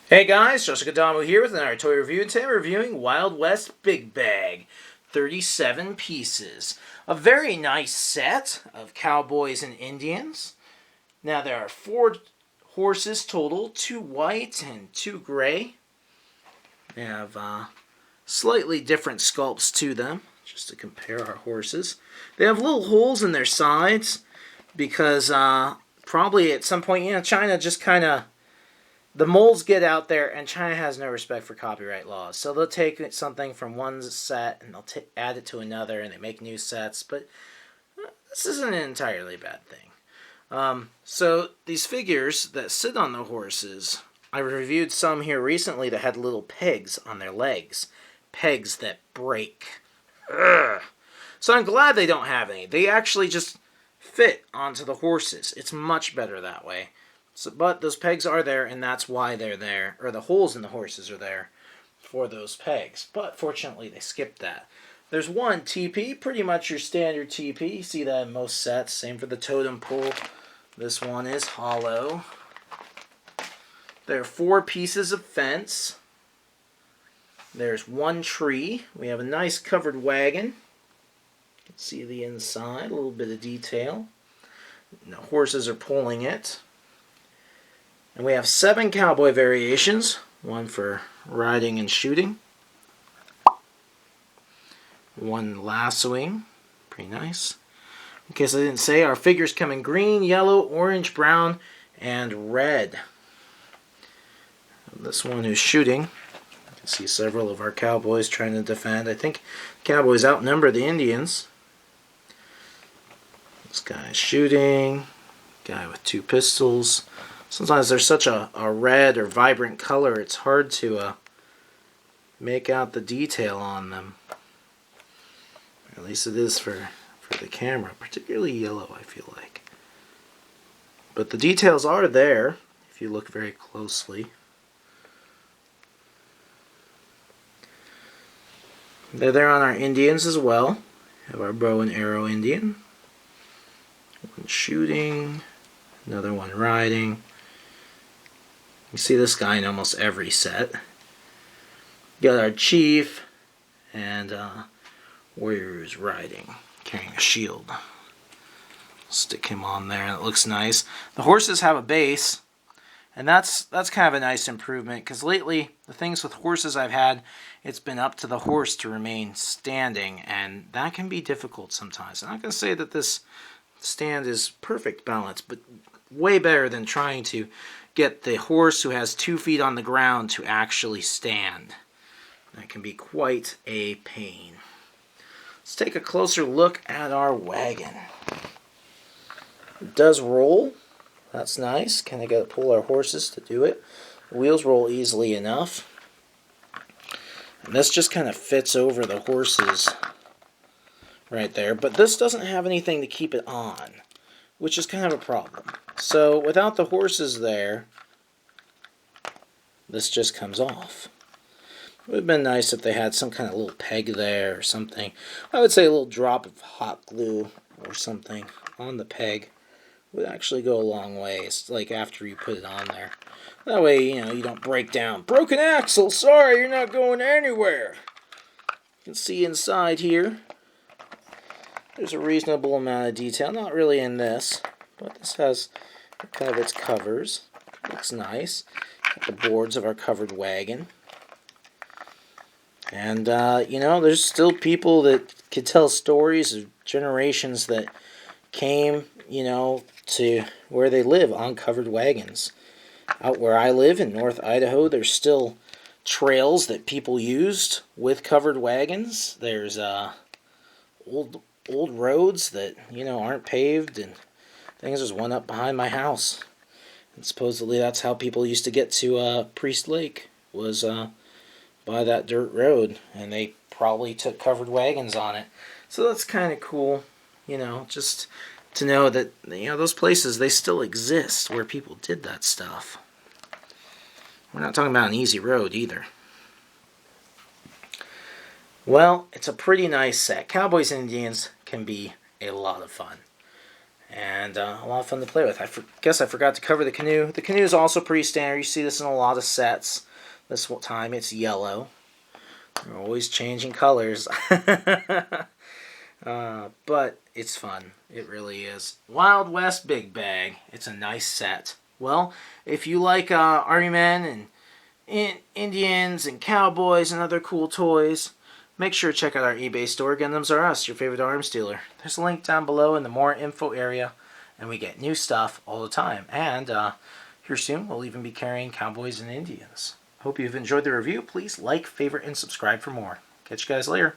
Hey guys, Joseph Adamo here with another toy review, and today we're reviewing Wild West Big Bag, 37 pieces. A very nice set of cowboys and Indians. Now there are 4 horses total, 2 white and 2 gray. They have slightly different sculpts to them, just to compare our horses. They have little holes in their sides because probably at some point, China just kind of the molds get out there, and China has no respect for copyright laws. So they'll take something from one set and they'll add it to another, and they make new sets. But this isn't an entirely bad thing. So these figures that sit on the horses, I reviewed some here recently that had little pegs on their legs. Pegs that break. Ugh. So I'm glad they don't have any. They actually just fit onto the horses. It's much better that way. But those pegs are there, and that's why they're there. Or the holes in the horses are there for those pegs. But fortunately, they skipped that. There's one TP, pretty much your standard TP. You see that in most sets. Same for the totem pole. This one is hollow. There are 4 pieces of fence. There's 1 tree. We have a nice covered wagon. You can see the inside, a little bit of detail. The horses are pulling it. And we have 7 cowboy variations, 1 for riding and shooting, 1 lassoing, pretty nice. In case I didn't say, our figures come in green, yellow, orange, brown, and red. This one is shooting. You can see several of our cowboys trying to defend. I think cowboys outnumber the Indians. This guy is shooting, guy with 2 pistols. Sometimes they're such a red or vibrant color, it's hard to make out the detail on them. At least it is for the camera, particularly yellow, I feel like. But the details are there if you look very closely. They're there on our Indians as well. We have our bow and arrow Indian. One shooting, another one riding. You see this guy in almost every set. Got our chief and warrior who's riding, carrying a shield. Stick him on there, and it looks nice. The horses have a base, and that's kind of a nice improvement, because lately the things with horses I've had, it's been up to the horse to remain standing, and that can be difficult sometimes. I'm not going to say that this stand is perfect balance, but way better than trying to get the horse who has 2 feet on the ground to actually stand. That can be quite a pain. Let's take a closer look at our wagon. It does roll. That's nice. Kind of got to pull our horses to do it. The wheels roll easily enough. And this just kind of fits over the horses right there. But this doesn't have anything to keep it on, which is kind of a problem. So without the horses there, this just comes off. It would have been nice if they had some kind of little peg there or something. I would say a little drop of hot glue or something on the peg would actually go a long way. It's like after you put it on there. That way, you don't break down. Broken axle, sorry, you're not going anywhere. You can see inside here, there's a reasonable amount of detail. Not really in this, but this has kind of its covers. Looks nice. Got the boards of our covered wagon. And, there's still people that could tell stories of generations that came, to where they live on covered wagons. Out where I live in North Idaho, there's still trails that people used with covered wagons. There's old roads that, aren't paved and things. There's one up behind my house. And supposedly that's how people used to get to Priest Lake, was by that dirt road. And they probably took covered wagons on it. So that's kind of cool, just to know that, those places, they still exist where people did that stuff. We're not talking about an easy road either. Well, it's a pretty nice set. Cowboys and Indians can be a lot of fun. And a lot of fun to play with. Guess I forgot to cover the canoe. The canoe is also pretty standard. You see this in a lot of sets. This time it's yellow. They're always changing colors. But it's fun. It really is. Wild West Big Bag. It's a nice set. Well, if you like Army Men and Indians and Cowboys and other cool toys, make sure to check out our eBay store. Gundams Are Us, your favorite arms dealer. There's a link down below in the more info area, and we get new stuff all the time. And here soon, we'll even be carrying Cowboys and Indians. Hope you've enjoyed the review. Please like, favorite, and subscribe for more. Catch you guys later.